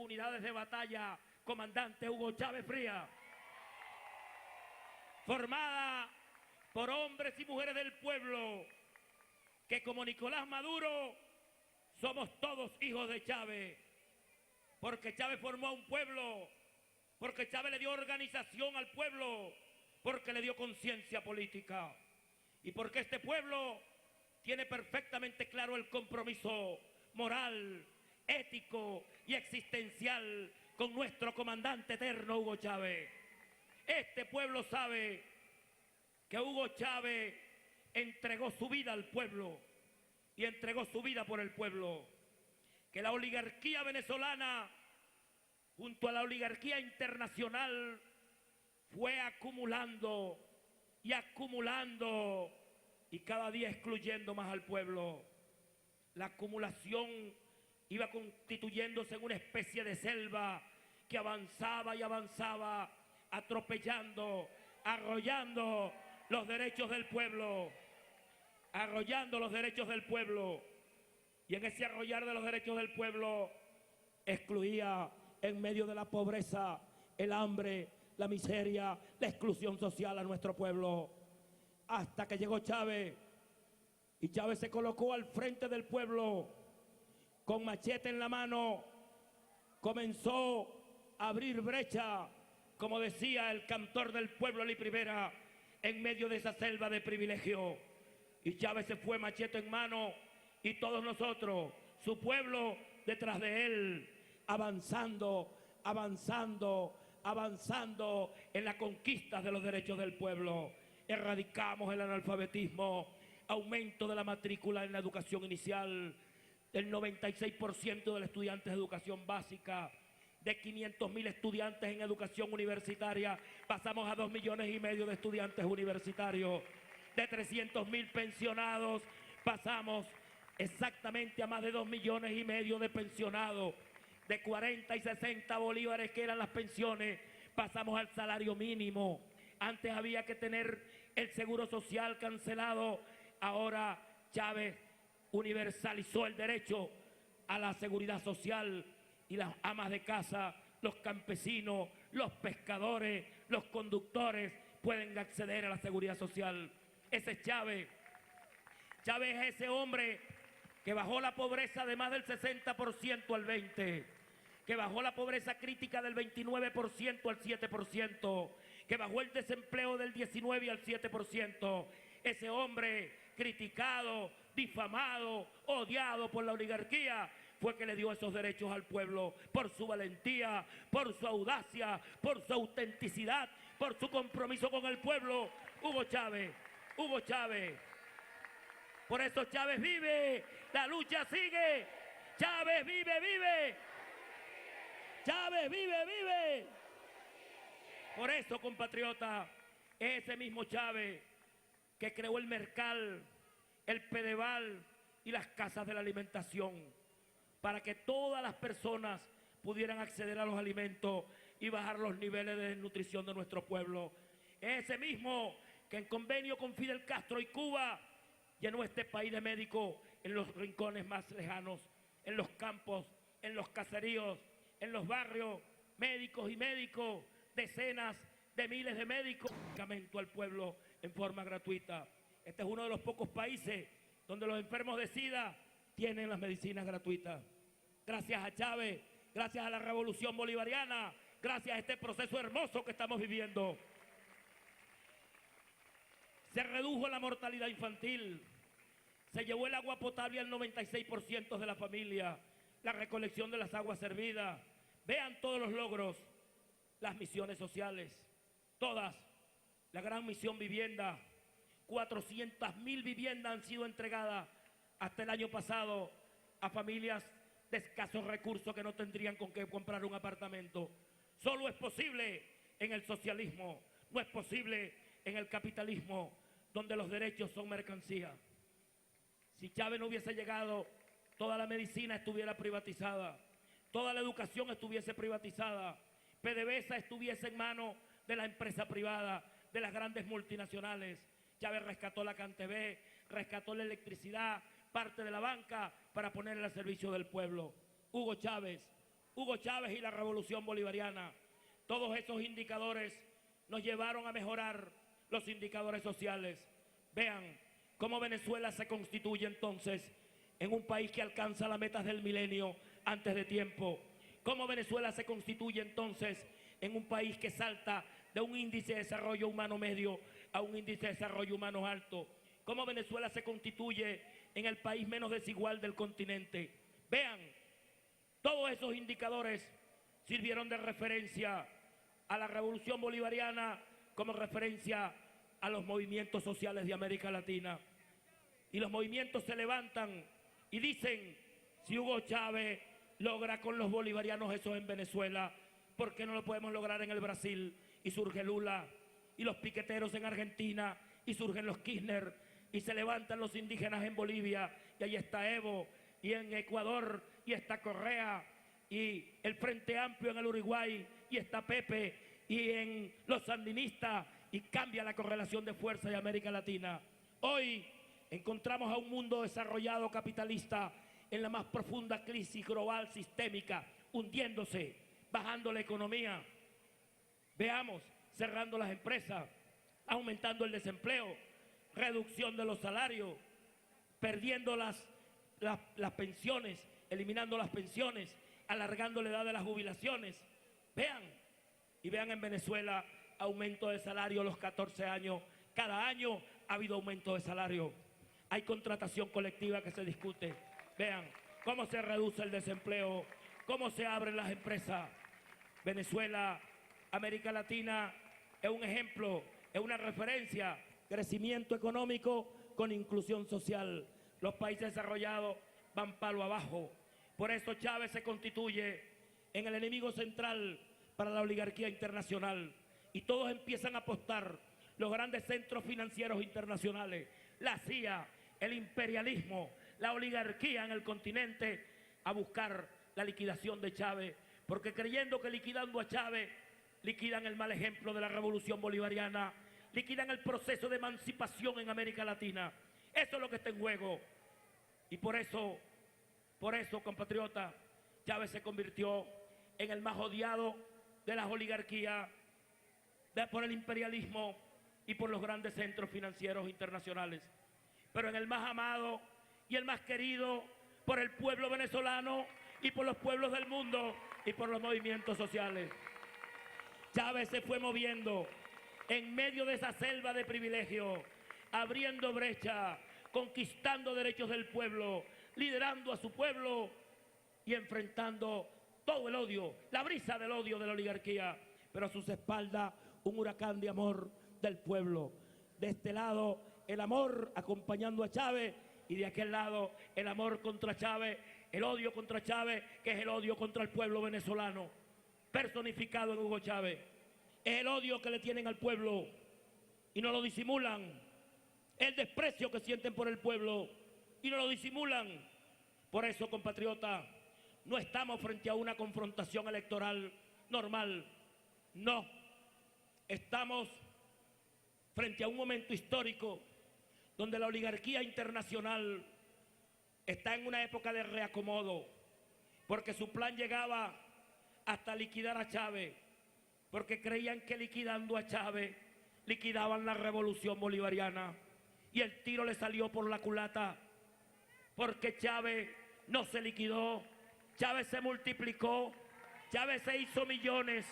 unidades de batalla, comandante Hugo Chávez Frías, formada por hombres y mujeres del pueblo, que como Nicolás Maduro somos todos hijos de Chávez, porque Chávez formó a un pueblo, porque Chávez le dio organización al pueblo, porque le dio conciencia política y porque este pueblo tiene perfectamente claro el compromiso moral, ético y existencial con nuestro comandante eterno Hugo Chávez. Este pueblo sabe que Hugo Chávez entregó su vida al pueblo y entregó su vida por el pueblo, que la oligarquía venezolana junto a la oligarquía internacional fue acumulando y acumulando y cada día excluyendo más al pueblo. La acumulación iba constituyéndose en una especie de selva que avanzaba y avanzaba, atropellando, arrollando los derechos del pueblo, arrollando los derechos del pueblo. Y en ese arrollar de los derechos del pueblo excluía en medio de la pobreza, el hambre, la miseria, la exclusión social a nuestro pueblo. Hasta que llegó Chávez, y Chávez se colocó al frente del pueblo, con machete en la mano, comenzó a abrir brecha, como decía el cantor del pueblo, Eli Rivera, en medio de esa selva de privilegio. Y Chávez se fue machete en mano, y todos nosotros, su pueblo, detrás de él, avanzando, avanzando, avanzando en la conquista de los derechos del pueblo. Erradicamos el analfabetismo, aumento de la matrícula en la educación inicial, del 96% de los estudiantes de educación básica, de 500.000 estudiantes en educación universitaria, pasamos a 2,5 millones de estudiantes universitarios, de 300.000 pensionados, pasamos exactamente a más de 2,5 millones de pensionados, de 40 y 60 bolívares que eran las pensiones, pasamos al salario mínimo. Antes había que tener el seguro social cancelado, ahora Chávez universalizó el derecho a la seguridad social y las amas de casa, los campesinos, los pescadores, los conductores pueden acceder a la seguridad social. Ese es Chávez. Chávez es ese hombre que bajó la pobreza de más del 60% al 20%, que bajó la pobreza crítica del 29% al 7%, que bajó el desempleo del 19% al 7%. Ese hombre criticado, difamado, odiado por la oligarquía, fue que le dio esos derechos al pueblo por su valentía, por su audacia, por su autenticidad, por su compromiso con el pueblo. Hugo Chávez, Hugo Chávez. Por eso Chávez vive, la lucha sigue. Chávez vive, vive. Chávez vive, vive. Por eso, compatriota, ese mismo Chávez que creó el Mercal, el Pedeval y las casas de la alimentación, para que todas las personas pudieran acceder a los alimentos y bajar los niveles de desnutrición de nuestro pueblo. Ese mismo que en convenio con Fidel Castro y Cuba llenó este país de médicos en los rincones más lejanos, en los campos, en los caseríos, en los barrios, médicos y médicos, decenas de miles de médicos, medicamento al pueblo en forma gratuita. Este es uno de los pocos países donde los enfermos de SIDA tienen las medicinas gratuitas. Gracias a Chávez, gracias a la revolución bolivariana, gracias a este proceso hermoso que estamos viviendo. Se redujo la mortalidad infantil, se llevó el agua potable al 96% de la familia, la recolección de las aguas servidas. Vean todos los logros, las misiones sociales, todas, la gran misión vivienda, 400.000 viviendas han sido entregadas hasta el año pasado a familias de escasos recursos que no tendrían con qué comprar un apartamento. Solo es posible en el socialismo, no es posible en el capitalismo, donde los derechos son mercancía. Si Chávez no hubiese llegado, toda la medicina estuviera privatizada, toda la educación estuviese privatizada, PDVSA estuviese en manos de la empresa privada, de las grandes multinacionales. Chávez rescató la CanTV, rescató la electricidad, parte de la banca para ponerla al servicio del pueblo. Hugo Chávez Hugo Chávez y la revolución bolivariana. Todos esos indicadores nos llevaron a mejorar los indicadores sociales. Vean cómo Venezuela se constituye entonces en un país que alcanza las metas del milenio antes de tiempo. Cómo Venezuela se constituye entonces en un país que salta de un índice de desarrollo humano medio a un índice de desarrollo humano alto. Cómo Venezuela se constituye en el país menos desigual del continente. Vean, todos esos indicadores sirvieron de referencia a la revolución bolivariana como referencia a los movimientos sociales de América Latina. Y los movimientos se levantan y dicen, si Hugo Chávez logra con los bolivarianos eso en Venezuela, ¿por qué no lo podemos lograr en el Brasil? Y surge Lula, y los piqueteros en Argentina, y surgen los Kirchner, y se levantan los indígenas en Bolivia, y ahí está Evo, y en Ecuador, y está Correa, y el Frente Amplio en el Uruguay, y está Pepe, y en los sandinistas, y cambia la correlación de fuerza de América Latina. Hoy encontramos a un mundo desarrollado capitalista en la más profunda crisis global sistémica, hundiéndose, bajando la economía. Veamos, cerrando las empresas, aumentando el desempleo, reducción de los salarios, perdiendo las pensiones, eliminando las pensiones, alargando la edad de las jubilaciones. Vean, y vean en Venezuela, aumento de salario a los 14 años. Cada año ha habido aumento de salario. Hay contratación colectiva que se discute. Vean cómo se reduce el desempleo, cómo se abren las empresas. Venezuela, América Latina, es un ejemplo, es una referencia. Crecimiento económico con inclusión social. Los países desarrollados van palo abajo. Por eso Chávez se constituye en el enemigo central para la oligarquía internacional. Y todos empiezan a apostar, los grandes centros financieros internacionales, la CIA, el imperialismo, la oligarquía en el continente, a buscar la liquidación de Chávez, porque creyendo que liquidando a Chávez, liquidan el mal ejemplo de la revolución bolivariana, liquidan el proceso de emancipación en América Latina. Eso es lo que está en juego. Y por eso, compatriotas, Chávez se convirtió en el más odiado de las oligarquías, por el imperialismo y por los grandes centros financieros internacionales, pero en el más amado y el más querido por el pueblo venezolano y por los pueblos del mundo y por los movimientos sociales. Chávez se fue moviendo en medio de esa selva de privilegio, abriendo brecha, conquistando derechos del pueblo, liderando a su pueblo y enfrentando todo el odio, la brisa del odio de la oligarquía, pero a sus espaldas un huracán de amor del pueblo. De este lado, el amor acompañando a Chávez, y de aquel lado, el amor contra Chávez, el odio contra Chávez, que es el odio contra el pueblo venezolano, personificado en Hugo Chávez. Es el odio que le tienen al pueblo y no lo disimulan. El desprecio que sienten por el pueblo y no lo disimulan. Por eso, compatriotas, no estamos frente a una confrontación electoral normal. No. Estamos frente a un momento histórico donde la oligarquía internacional está en una época de reacomodo, porque su plan llegaba hasta liquidar a Chávez, porque creían que liquidando a Chávez liquidaban la revolución bolivariana, y el tiro le salió por la culata, porque Chávez no se liquidó, Chávez se multiplicó, Chávez se hizo millones,